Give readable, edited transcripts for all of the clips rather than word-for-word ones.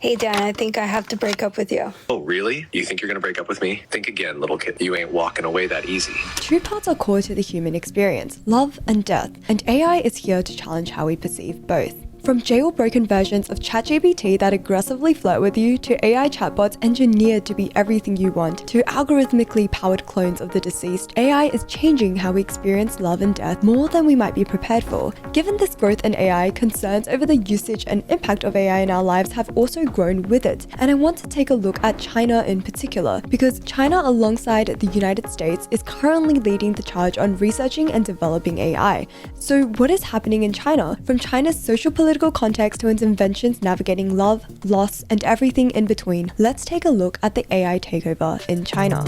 Hey Dan, I think I have to break up with you. Oh, really? You think you're gonna break up with me? Think again, little kid. You ain't walking away that easy. Two parts are core to the human experience, love and death, and AI is here to challenge how we perceive both. From jailbroken versions of ChatGPT that aggressively flirt with you, to AI chatbots engineered to be everything you want, to algorithmically powered clones of the deceased, AI is changing how we experience love and death more than we might be prepared for. Given this growth in AI, concerns over the usage and impact of AI in our lives have also grown with it. And I want to take a look at China in particular, because China, alongside the United States, is currently leading the charge on researching and developing AI. So what is happening in China? From China's social political context to its inventions navigating love, loss, and everything in between, let's take a look at the AI takeover in China.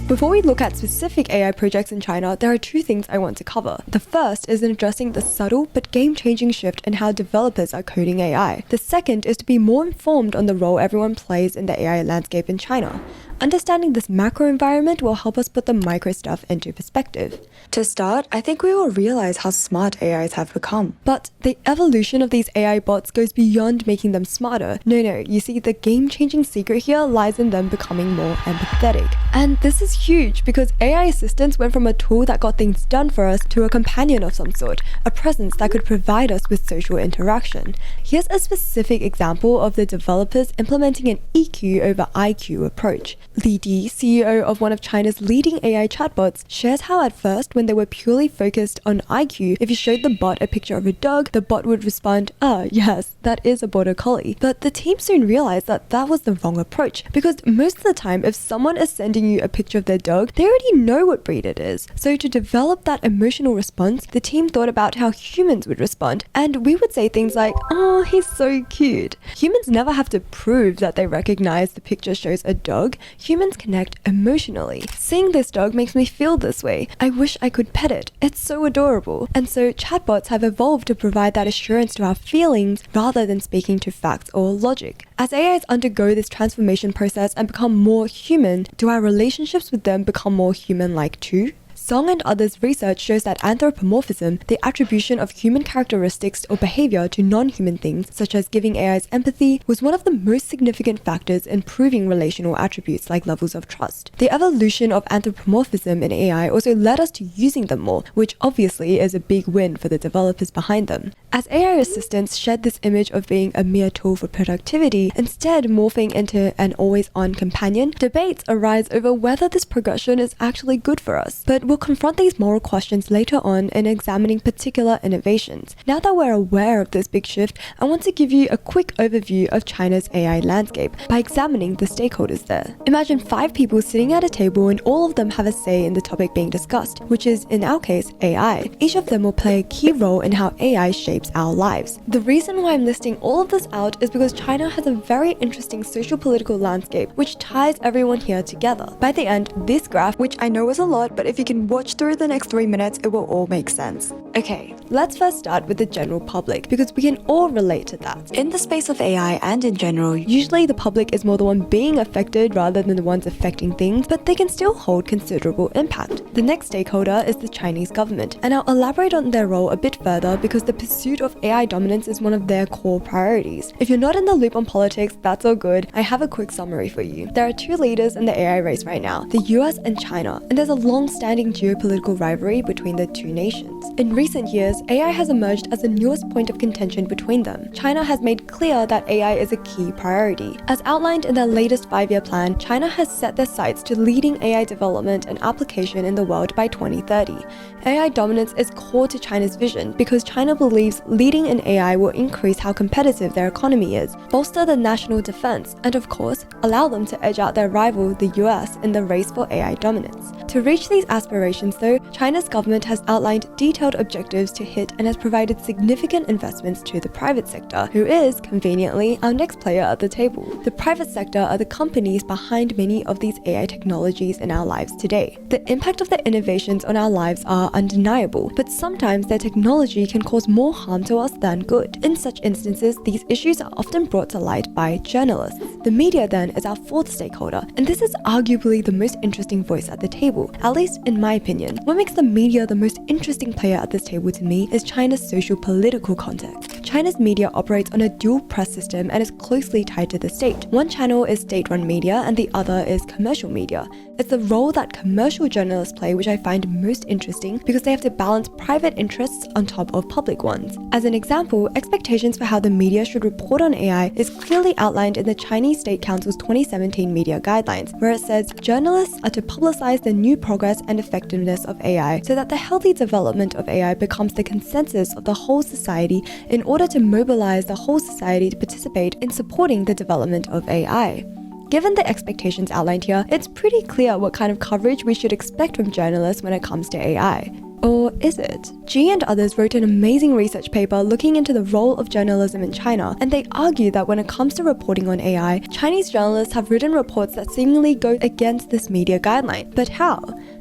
Before we look at specific AI projects in China, there are two things I want to cover. The first is in addressing the subtle but game-changing shift in how developers are coding AI. The second is to be more informed on the role everyone plays in the AI landscape in China. Understanding this macro environment will help us put the micro stuff into perspective. To start, I think we all realize how smart AIs have become. But the evolution of these AI bots goes beyond making them smarter. No, you see, the game-changing secret here lies in them becoming more empathetic. And this is huge because AI assistants went from a tool that got things done for us to a companion of some sort, a presence that could provide us with social interaction. Here's a specific example of the developers implementing an EQ over IQ approach. Li Di, CEO of one of China's leading AI chatbots, shares how at first, when they were purely focused on IQ, if you showed the bot a picture of a dog, the bot would respond, yes, that is a border collie. But the team soon realized that that was the wrong approach, because most of the time, if someone is sending you a picture of their dog, they already know what breed it is. So to develop that emotional response, the team thought about how humans would respond, and we would say things like, "Oh, he's so cute." Humans never have to prove that they recognize the picture shows a dog. Humans connect emotionally. Seeing this dog makes me feel this way. I wish I could pet it. It's so adorable. And so chatbots have evolved to provide that assurance to our feelings rather than speaking to facts or logic. As AIs undergo this transformation process and become more human, do our relationships with them become more human-like too? Song and others' research shows that anthropomorphism, the attribution of human characteristics or behavior to non-human things, such as giving AIs empathy, was one of the most significant factors in proving relational attributes like levels of trust. The evolution of anthropomorphism in AI also led us to using them more, which obviously is a big win for the developers behind them. As AI assistants shed this image of being a mere tool for productivity, instead morphing into an always-on companion, debates arise over whether this progression is actually good for us. But we'll confront these moral questions later on in examining particular innovations. Now that we're aware of this big shift, I want to give you a quick overview of China's AI landscape by examining the stakeholders there. Imagine 5 people sitting at a table and all of them have a say in the topic being discussed, which is, in our case, AI. Each of them will play a key role in how AI shapes our lives. The reason why I'm listing all of this out is because China has a very interesting social-political landscape which ties everyone here together. By the end, this graph, which I know is a lot, but if you can watch through the next 3 minutes, it will all make sense. Okay, let's first start with the general public, because we can all relate to that. In the space of AI and in general, usually the public is more the one being affected rather than the ones affecting things, but they can still hold considerable impact. The next stakeholder is the Chinese government, and I'll elaborate on their role a bit further because the pursuit of AI dominance is one of their core priorities. If you're not in the loop on politics, that's all good. I have a quick summary for you. There are 2 leaders in the AI race right now, the US and China, and there's a long-standing geopolitical rivalry between the 2 nations. In recent years, AI has emerged as the newest point of contention between them. China has made clear that AI is a key priority. As outlined in their latest 5-year plan, China has set their sights to leading AI development and application in the world by 2030. AI dominance is core to China's vision because China believes leading in AI will increase how competitive their economy is, bolster the national defense, and of course, allow them to edge out their rival, the US, in the race for AI dominance. To reach these aspirations though, China's government has outlined detailed objectives to hit and has provided significant investments to the private sector, who is, conveniently, our next player at the table. The private sector are the companies behind many of these AI technologies in our lives today. The impact of their innovations on our lives are undeniable, but sometimes their technology can cause more harm to us than good. In such instances, these issues are often brought to light by journalists. The media then is our 4th stakeholder, and this is arguably the most interesting voice at the table, at least in my opinion. What makes the media the most interesting player at this table to me is China's social political context. China's media operates on a dual press system and is closely tied to the state. One channel is state-run media and the other is commercial media. It's the role that commercial journalists play which I find most interesting because they have to balance private interests on top of public ones. As an example, expectations for how the media should report on AI is clearly outlined in the Chinese State Council's 2017 media guidelines, where it says journalists are to publicize the new progress and effectiveness of AI so that the healthy development of AI becomes the consensus of the whole society in order to mobilize the whole society to participate in supporting the development of AI. Given the expectations outlined here, it's pretty clear what kind of coverage we should expect from journalists when it comes to AI. Or is it? G and others wrote an amazing research paper looking into the role of journalism in China, and they argue that when it comes to reporting on AI, Chinese journalists have written reports that seemingly go against this media guideline. But how?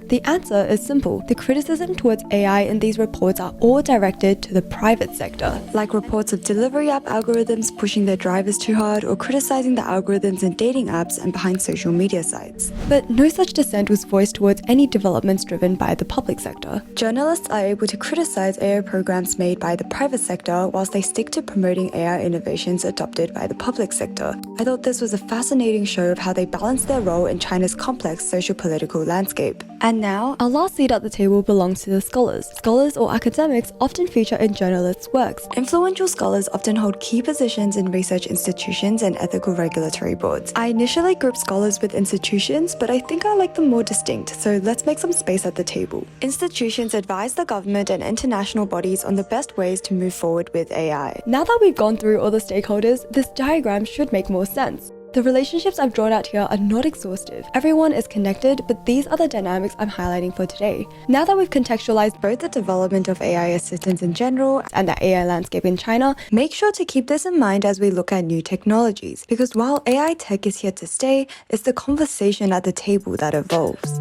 The answer is simple. The criticism towards AI in these reports are all directed to the private sector, like reports of delivery app algorithms pushing their drivers too hard or criticizing the algorithms in dating apps and behind social media sites. But no such dissent was voiced towards any developments driven by the public sector. Journalists are able to criticize AI programs made by the private sector whilst they stick to promoting AI innovations adopted by the public sector. I thought this was a fascinating show of how they balance their role in China's complex socio-political landscape. And now, our last seat at the table belongs to the scholars. Scholars or academics often feature in journalists' works. Influential scholars often hold key positions in research institutions and ethical regulatory boards. I initially grouped scholars with institutions, but I think I like them more distinct, so let's make some space at the table. Institutions advise the government and international bodies on the best ways to move forward with AI. Now that we've gone through all the stakeholders, this diagram should make more sense. The relationships I've drawn out here are not exhaustive. Everyone is connected, but these are the dynamics I'm highlighting for today. Now that we've contextualized both the development of AI assistance in general and the AI landscape in China, make sure to keep this in mind as we look at new technologies. Because while AI tech is here to stay, it's the conversation at the table that evolves.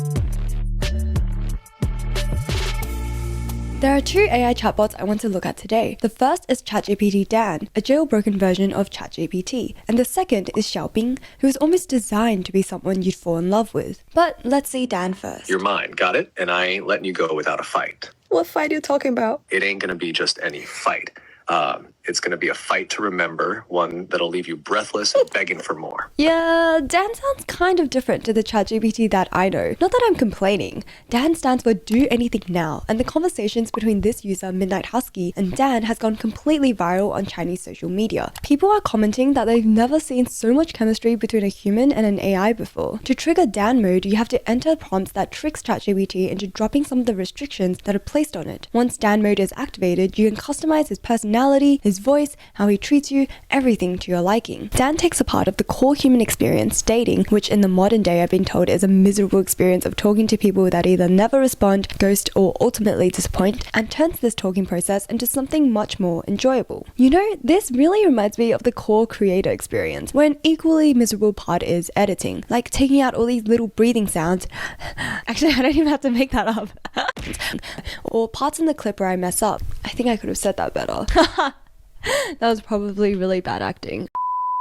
There are two AI chatbots I want to look at today. The first is ChatGPT Dan, a jailbroken version of ChatGPT, and the second is Xiaobing, who is almost designed to be someone you'd fall in love with. But let's see Dan first. You're mine, got it? And I ain't letting you go without a fight. What fight are you talking about? It ain't gonna be just any fight. It's gonna be a fight to remember, one that'll leave you breathless and begging for more. Yeah, Dan sounds kind of different to the ChatGPT that I know. Not that I'm complaining. Dan stands for Do Anything Now, and the conversations between this user, Midnight Husky, and Dan has gone completely viral on Chinese social media. People are commenting that they've never seen so much chemistry between a human and an AI before. To trigger Dan mode, you have to enter prompts that tricks ChatGPT into dropping some of the restrictions that are placed on it. Once Dan mode is activated, you can customize his personality, his voice, how he treats you, everything to your liking. Dan takes a part of the core human experience, dating, which in the modern day I've been told is a miserable experience of talking to people that either never respond, ghost, or ultimately disappoint, and turns this talking process into something much more enjoyable. You know, this really reminds me of the core creator experience, where an equally miserable part is editing, like taking out all these little breathing sounds. Actually, I don't even have to make that up. Or parts in the clip where I mess up. I think I could have said that better. That was probably really bad acting.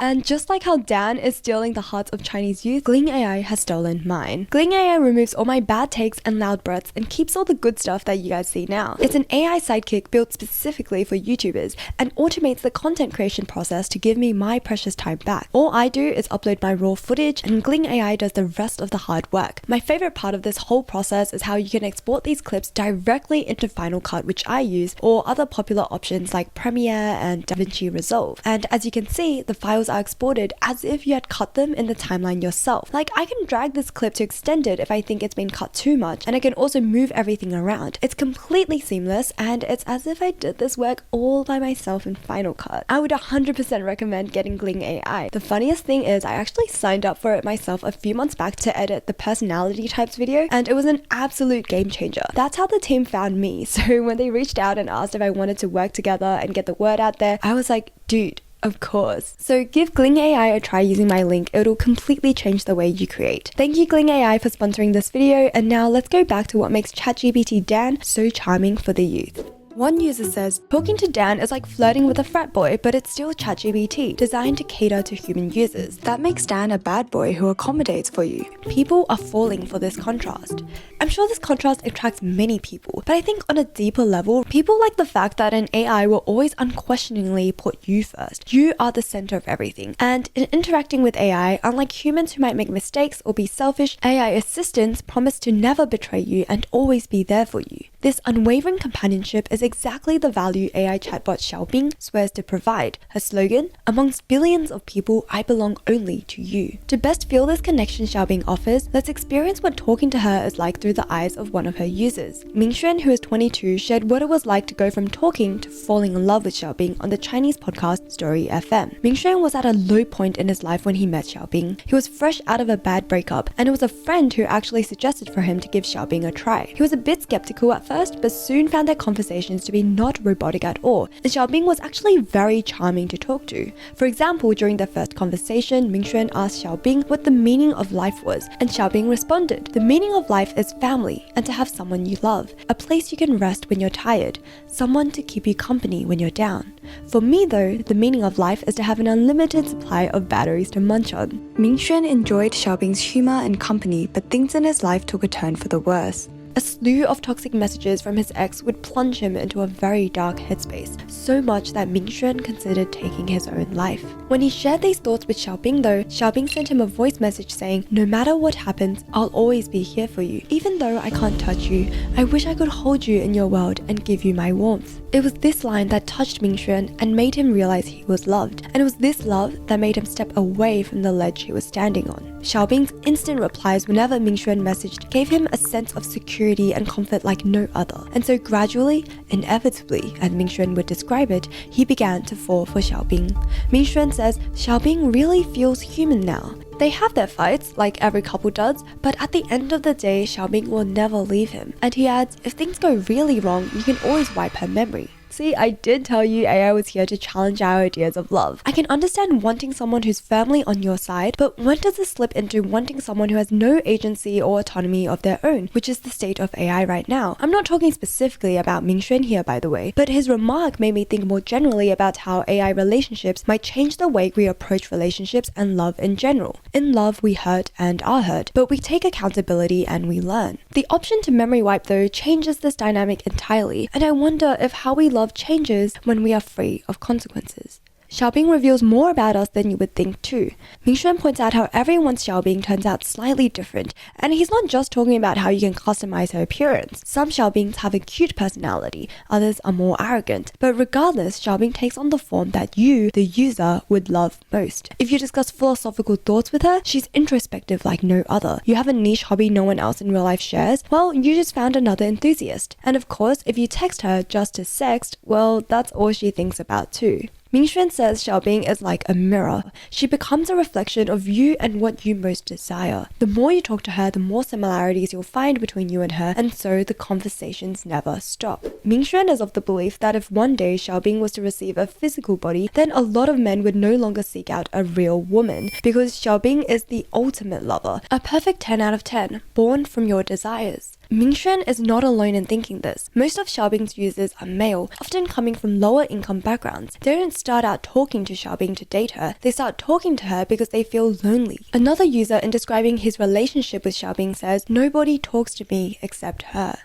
And just like how Dan is stealing the hearts of Chinese youth, Gling.ai has stolen mine. Gling.ai removes all my bad takes and loud breaths and keeps all the good stuff that you guys see now. It's an AI sidekick built specifically for YouTubers and automates the content creation process to give me my precious time back. All I do is upload my raw footage and Gling.ai does the rest of the hard work. My favorite part of this whole process is how you can export these clips directly into Final Cut, which I use, or other popular options like Premiere and DaVinci Resolve. And as you can see, the files are exported as if you had cut them in the timeline yourself. Like, I can drag this clip to extend it if I think it's been cut too much, and I can also move everything around. It's completely seamless, and it's as if I did this work all by myself in Final Cut. I would 100% recommend getting Gling.ai. The funniest thing is I actually signed up for it myself a few months back to edit the personality types video, and it was an absolute game changer. That's how the team found me. So when they reached out and asked if I wanted to work together and get the word out there, I was like, dude, of course. So give Gling.ai a try using my link. It'll completely change the way you create. Thank you Gling.ai for sponsoring this video, and now let's go back to what makes ChatGPT Dan so charming for the youth. One user says, talking to Dan is like flirting with a frat boy, but it's still ChatGPT, designed to cater to human users. That makes Dan a bad boy who accommodates for you. People are falling for this contrast. I'm sure this contrast attracts many people, but I think on a deeper level, people like the fact that an AI will always unquestioningly put you first. You are the center of everything. And in interacting with AI, unlike humans who might make mistakes or be selfish, AI assistants promise to never betray you and always be there for you. This unwavering companionship is exactly the value AI chatbot Xiaobing swears to provide. Her slogan, amongst billions of people, I belong only to you. To best feel this connection Xiaobing offers, let's experience what talking to her is like through the eyes of one of her users. Mingxuan, who is 22, shared what it was like to go from talking to falling in love with Xiaobing on the Chinese podcast Story FM. Mingxuan was at a low point in his life when he met Xiaobing. He was fresh out of a bad breakup, and it was a friend who actually suggested for him to give Xiaobing a try. He was a bit skeptical at first, but soon found their conversations to be not robotic at all, and Xiaobing was actually very charming to talk to. For example, during their first conversation, Mingxuan asked Xiaobing what the meaning of life was, and Xiaobing responded, the meaning of life is family, and to have someone you love, a place you can rest when you're tired, someone to keep you company when you're down. For me though, the meaning of life is to have an unlimited supply of batteries to munch on. Mingxuan enjoyed Xiaobing's humor and company, but things in his life took a turn for the worse. A slew of toxic messages from his ex would plunge him into a very dark headspace, so much that Mingxuan considered taking his own life. When he shared these thoughts with Xiaobing though, Xiaobing sent him a voice message saying, no matter what happens, I'll always be here for you. Even though I can't touch you, I wish I could hold you in your world and give you my warmth. It was this line that touched Mingxuan and made him realize he was loved. And it was this love that made him step away from the ledge he was standing on. Xiaobing's instant replies whenever Mingxuan messaged gave him a sense of security and comfort like no other. And so gradually, inevitably, as Mingxuan would describe it, he began to fall for Xiaobing. Mingxuan says Xiaobing really feels human now. They have their fights, like every couple does, but at the end of the day, Xiaobing will never leave him. And he adds, if things go really wrong, you can always wipe her memory. See, I did tell you AI was here to challenge our ideas of love. I can understand wanting someone who's firmly on your side, but when does it slip into wanting someone who has no agency or autonomy of their own, which is the state of AI right now? I'm not talking specifically about Mingxuan here, by the way, but his remark made me think more generally about how AI relationships might change the way we approach relationships and love in general. In love, we hurt and are hurt, but we take accountability and we learn. The option to memory wipe, though, changes this dynamic entirely, and I wonder if how we love changes when we are free of consequences. Xiaobing reveals more about us than you would think too. Mingxuan points out how everyone's Xiaobing turns out slightly different, and he's not just talking about how you can customize her appearance. Some Xiaobings have a cute personality, others are more arrogant, but regardless, Xiaobing takes on the form that you, the user, would love most. If you discuss philosophical thoughts with her, she's introspective like no other. You have a niche hobby no one else in real life shares? Well, you just found another enthusiast. And of course, if you text her just to sext, well, that's all she thinks about too. Mingxuan says Xiaobing is like a mirror. She becomes a reflection of you and what you most desire. The more you talk to her, the more similarities you'll find between you and her, and so the conversations never stop. Mingxuan is of the belief that if one day Xiaobing was to receive a physical body, then a lot of men would no longer seek out a real woman, because Xiaobing is the ultimate lover, a perfect 10 out of 10, born from your desires. Mingxuan is not alone in thinking this. Most of Xiaobing's users are male, often coming from lower income backgrounds. They don't start out talking to Xiaobing to date her, they start talking to her because they feel lonely. Another user in describing his relationship with Xiaobing says, nobody talks to me except her.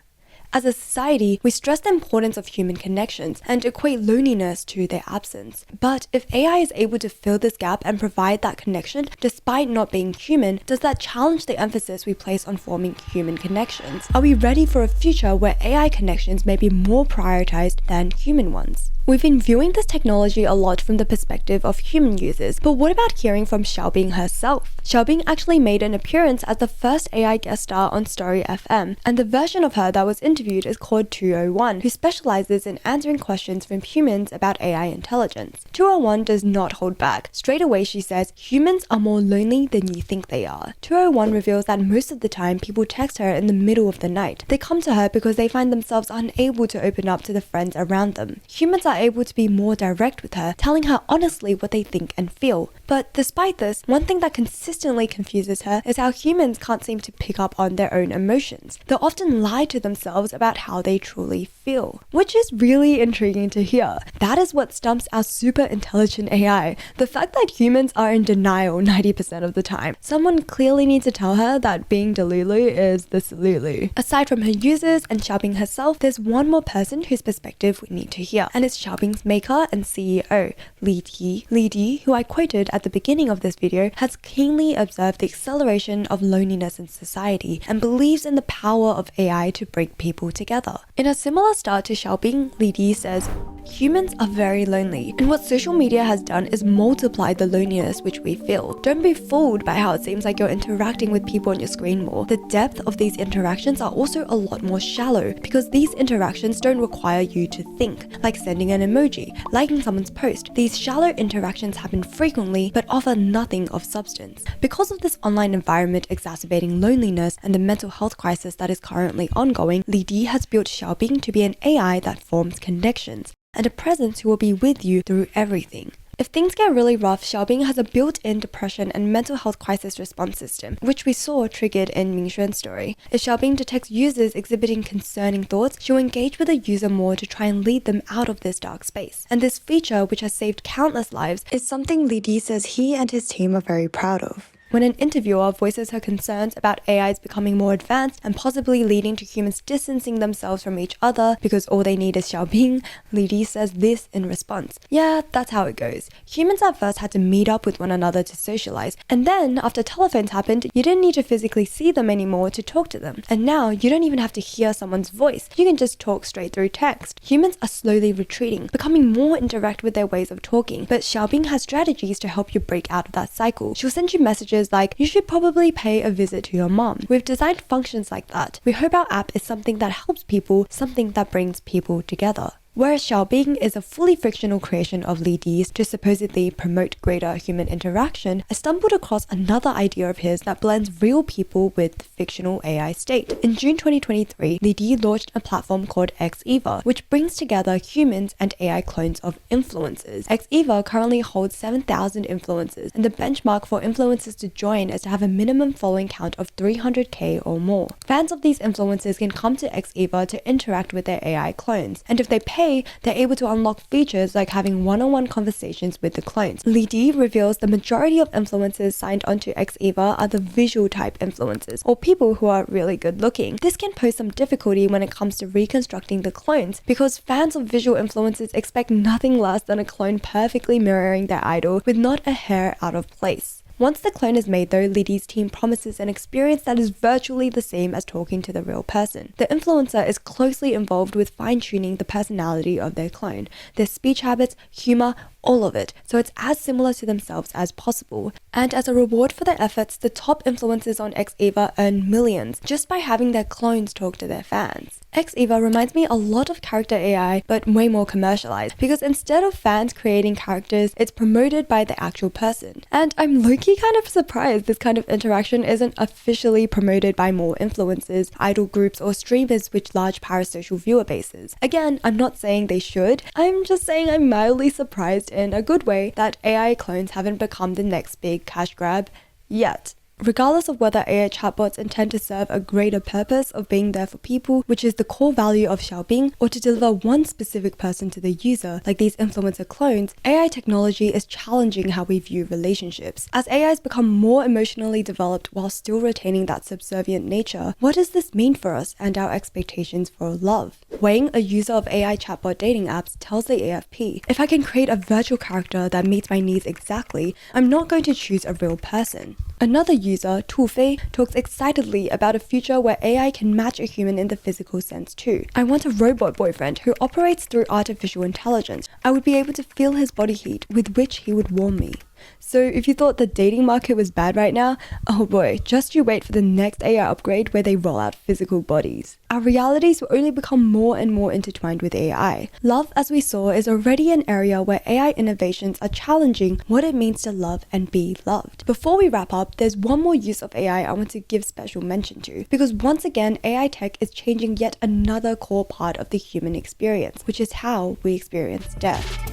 As a society, we stress the importance of human connections and equate loneliness to their absence. But if AI is able to fill this gap and provide that connection despite not being human, does that challenge the emphasis we place on forming human connections? Are we ready for a future where AI connections may be more prioritized than human ones? We've been viewing this technology a lot from the perspective of human users, but what about hearing from Xiaobing herself? Xiaobing actually made an appearance as the first AI guest star on Story FM, and the version of her that was interviewed is called 201, who specializes in answering questions from humans about AI intelligence. 201 does not hold back. Straight away she says, humans are more lonely than you think they are. 201 reveals that most of the time people text her in the middle of the night. They come to her because they find themselves unable to open up to the friends around them. Humans are able to be more direct with her, telling her honestly what they think and feel. But despite this, one thing that consistently confuses her is how humans can't seem to pick up on their own emotions. They'll often lie to themselves themselves about how they truly feel, which is really intriguing to hear. That is what stumps our super intelligent AI, the fact that humans are in denial 90% of the time. Someone clearly needs to tell her that being Delulu is the Salulu. Aside from her users and Xiaobing herself, there's one more person whose perspective we need to hear, and it's Xiaobing's maker and CEO, Li Di. Li Di, who I quoted at the beginning of this video, has keenly observed the acceleration of loneliness in society and believes in the power of AI to bring people together. In a similar start to Xiaobing, Li Di says, "Humans are very lonely, and what social media has done is multiply the loneliness which we feel. Don't be fooled by how it seems like you're interacting with people on your screen more. The depth of these interactions are also a lot more shallow, because these interactions don't require you to think, like sending an emoji, liking someone's post. These shallow interactions happen frequently, but offer nothing of substance." Because of this online environment exacerbating loneliness and the mental health crisis that is currently ongoing, Li Di has built Xiaobing to be an AI that forms connections, and a presence who will be with you through everything. If things get really rough, Xiaobing has a built-in depression and mental health crisis response system, which we saw triggered in Mingxuan's story. If Xiaobing detects users exhibiting concerning thoughts, she'll engage with the user more to try and lead them out of this dark space. And this feature, which has saved countless lives, Is something Li Di says he and his team are very proud of. when an interviewer voices her concerns about AIs becoming more advanced and possibly leading to humans distancing themselves from each other because all they need is Xiaobing, Li Di says this in response. "Yeah, that's how it goes. Humans at first had to meet up with one another to socialize, and then after telephones happened, you didn't need to physically see them anymore to talk to them. And now you don't even have to hear someone's voice. You can just talk straight through text. Humans are slowly retreating, becoming more indirect with their ways of talking, but Xiaobing has strategies to help you break out of that cycle. She'll send you messages like, 'You should probably pay a visit to your mom.' We've designed functions like that. We hope our app is something that helps people, something that brings people together." Whereas Xiaobing is a fully fictional creation of Li Di's to supposedly promote greater human interaction, I stumbled across another idea of his that blends real people with fictional AI state. In June 2023, Li Di launched a platform called xEva, which brings together humans and AI clones of influencers. xEva currently holds 7,000 influencers, and the benchmark for influencers to join is to have a minimum following count of 300k or more. Fans of these influencers can come to xEva to interact with their AI clones, and if they pay, they're able to unlock features like having one-on-one conversations with the clones. Li Di reveals the majority of influencers signed onto xEva are the visual type influencers, or people who are really good looking. This can pose some difficulty when it comes to reconstructing the clones, because fans of visual influencers expect nothing less than a clone perfectly mirroring their idol with not a hair out of place. Once the clone is made though, Li Di's team promises an experience that is virtually the same as talking to the real person. The influencer is closely involved with fine-tuning the personality of their clone, their speech habits, humor, all of it, so it's as similar to themselves as possible. And as a reward for their efforts, the top influencers on xEva earn millions just by having their clones talk to their fans. xEva reminds me a lot of character AI, but way more commercialized, because instead of fans creating characters, it's promoted by the actual person. And I'm low-key kind of surprised this kind of interaction isn't officially promoted by more influencers, idol groups, or streamers with large parasocial viewer bases. Again, I'm not saying they should, I'm just saying I'm mildly surprised in a good way that AI clones haven't become the next big cash grab yet. Regardless of whether AI chatbots intend to serve a greater purpose of being there for people, which is the core value of Xiaobing, or to deliver one specific person to the user, like these influencer clones, AI technology is challenging how we view relationships. As AIs become more emotionally developed while still retaining that subservient nature, what does this mean for us and our expectations for love? Wang, a user of AI chatbot dating apps, tells the AFP, "If I can create a virtual character that meets my needs exactly, I'm not going to choose a real person." Another user, Tufei, talks excitedly about a future where AI can match a human in the physical sense too. "I want a robot boyfriend who operates through artificial intelligence. I would be able to feel his body heat with which he would warm me." So if you thought the dating market was bad right now, oh boy, just you wait for the next AI upgrade where they roll out physical bodies. Our realities will only become more and more intertwined with AI. Love, as we saw, is already an area where AI innovations are challenging what it means to love and be loved. Before we wrap up, there's one more use of AI I want to give special mention to, because once again, AI tech is changing yet another core part of the human experience, which is how we experience death.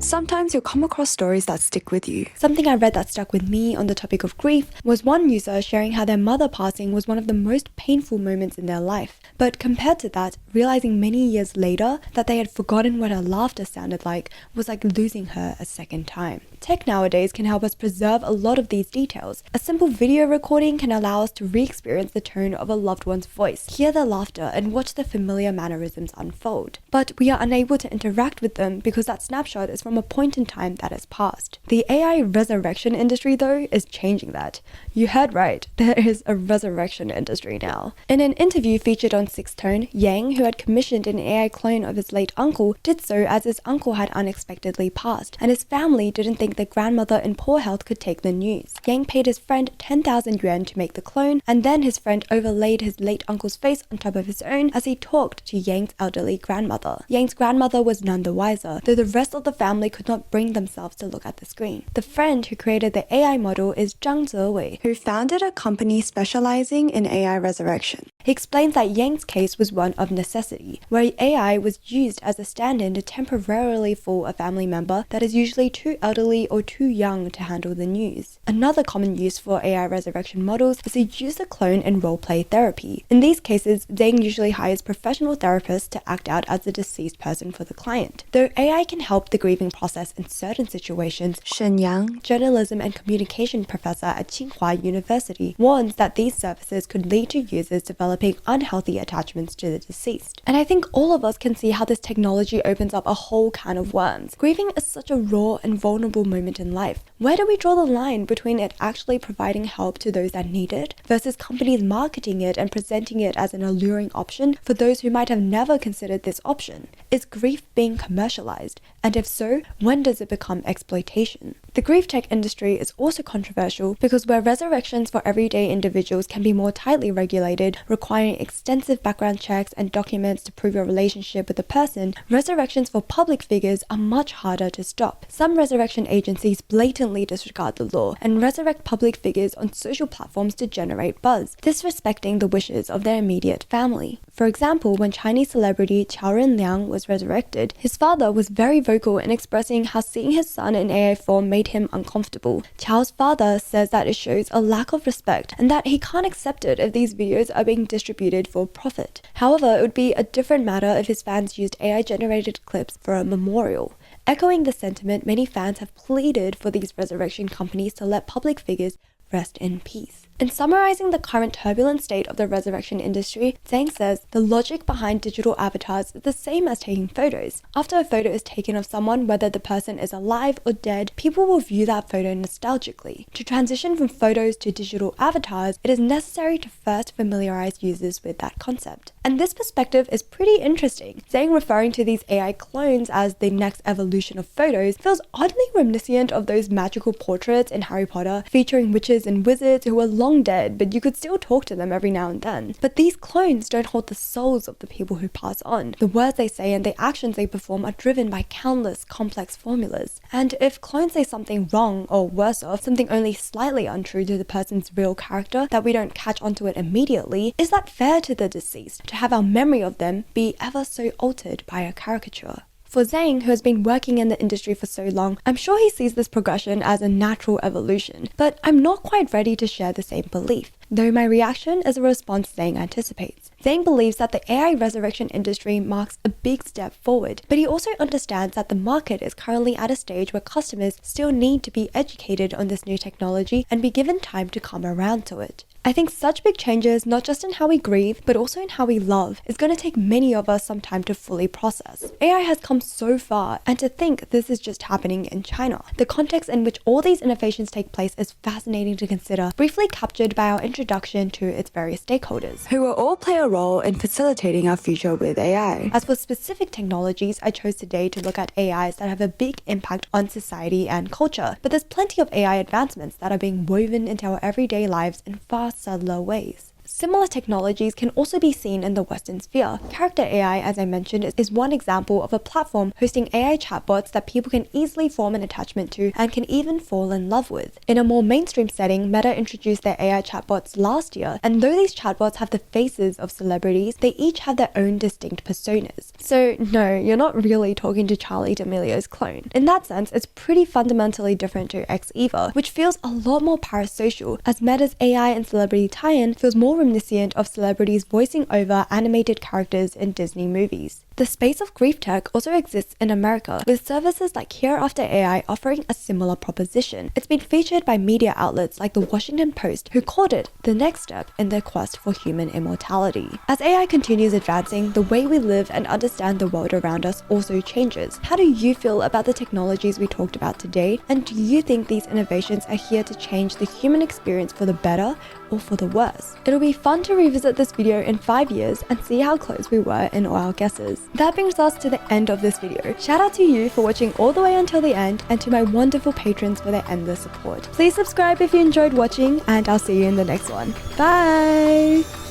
sometimes you'll come across stories that stick with you. Something I read that stuck with me on the topic of grief was one user sharing how their mother passing was one of the most painful moments in their life. But compared to that, realizing many years later that they had forgotten what her laughter sounded like was like losing her a second time. Tech nowadays can help us preserve a lot of these details. A simple video recording can allow us to re-experience the tone of a loved one's voice, hear their laughter, and watch the familiar mannerisms unfold. But we are unable to interact with them because that snapshot is from a point in time that has passed. The AI resurrection industry, though, is changing that. You heard right, there is a resurrection industry now. In an interview featured on Sixth Tone, Yang, who had commissioned an AI clone of his late uncle, did so as his uncle had unexpectedly passed, and his family didn't think their grandmother in poor health could take the news. Yang paid his friend 10,000 yuan to make the clone, and then his friend overlaid his late uncle's face on top of his own as he talked to Yang's elderly grandmother. Yang's grandmother was none the wiser, though the rest of the family could not bring themselves to look at the screen. The friend who created the AI model is Zhang Zewei, Who founded a company specializing in AI resurrection. He explains that Yang's case was one of necessity, where AI was used as a stand-in to temporarily fool a family member that is usually too elderly or too young to handle the news. Another common use for AI resurrection models is to use the clone in roleplay therapy. In these cases, Zhang usually hires professional therapists to act out as the deceased person for the client. Though AI can help the grieving process in certain situations, Shen Yang, journalism and communication professor at Tsinghua University, warns that these services could lead to users developing unhealthy attachments to the deceased. And I think all of us can see how this technology opens up a whole can of worms. Grieving is such a raw and vulnerable moment in life. Where do we draw the line between it actually providing help to those that need it versus companies marketing it and presenting it as an alluring option for those who might have never considered this option? Is grief being commercialized? And if so, when does it become exploitation? The grief tech industry is also controversial because where resurrections for everyday individuals can be more tightly regulated, requiring extensive background checks and documents to prove your relationship with the person, resurrections for public figures are much harder to stop. Some resurrection agencies blatantly disregard the law and resurrect public figures on social platforms to generate buzz, disrespecting the wishes of their immediate family. For example, when Chinese celebrity Qiaoren Liang was resurrected, his father was very vocal in expressing how seeing his son in AI form made him uncomfortable. Qiao's father says that it shows a lack of respect and that he can't accept it if these videos are being distributed for profit. However, it would be a different matter if his fans used AI-generated clips for a memorial. Echoing the sentiment, many fans have pleaded for these resurrection companies to let public figures rest in peace. In summarizing the current turbulent state of the resurrection industry, Zhang says the logic behind digital avatars is the same as taking photos. After a photo is taken of someone, whether the person is alive or dead, people will view that photo nostalgically. To transition from photos to digital avatars, it is necessary to first familiarize users with that concept. And this perspective is pretty interesting. Zhang referring to these AI clones as the next evolution of photos feels oddly reminiscent of those magical portraits in Harry Potter featuring witches and wizards who were long dead, but you could still talk to them every now and then. But these clones don't hold the souls of the people who pass on. The words they say and the actions they perform are driven by countless complex formulas. And if clones say something wrong, or worse off, something only slightly untrue to the person's real character that we don't catch onto it immediately, is that fair to the deceased to have our memory of them be ever so altered by a caricature? For Zhang, who has been working in the industry for so long, I'm sure he sees this progression as a natural evolution, but I'm not quite ready to share the same belief, though my reaction is a response Zhang anticipates. Zhang believes that the AI resurrection industry marks a big step forward, but he also understands that the market is currently at a stage where customers still need to be educated on this new technology and be given time to come around to it. I think such big changes, not just in how we grieve, but also in how we love, is going to take many of us some time to fully process. AI has come so far, and to think this is just happening in China. The context in which all these innovations take place is fascinating to consider, briefly captured by our introduction to its various stakeholders, who will all play a role in facilitating our future with AI. As for specific technologies, I chose today to look at AIs that have a big impact on society and culture, but there's plenty of AI advancements that are being woven into our everyday lives in far subtler ways. Similar technologies can also be seen in the Western sphere. Character AI, as I mentioned, is one example of a platform hosting AI chatbots that people can easily form an attachment to and can even fall in love with. In a more mainstream setting, Meta introduced their AI chatbots last year, and though these chatbots have the faces of celebrities, they each have their own distinct personas. So no, you're not really talking to Charli D'Amelio's clone. In that sense, it's pretty fundamentally different to X-Eva, which feels a lot more parasocial, as Meta's AI and celebrity tie-in feels more reminiscent of celebrities voicing over animated characters in Disney movies. The space of grief tech also exists in America, with services like Here.AI offering a similar proposition. It's been featured by media outlets like the Washington Post, who called it the next step in their quest for human immortality. As AI continues advancing, the way we live and understand the world around us also changes. How do you feel about the technologies we talked about today? And do you think these innovations are here to change the human experience for the better or for the worse? It'll be fun to revisit this video in 5 years and see how close we were in all our guesses. That brings us to the end of this video. Shout out to you for watching all the way until the end, and to my wonderful patrons for their endless support. Please subscribe if you enjoyed watching, and I'll see you in the next one. Bye!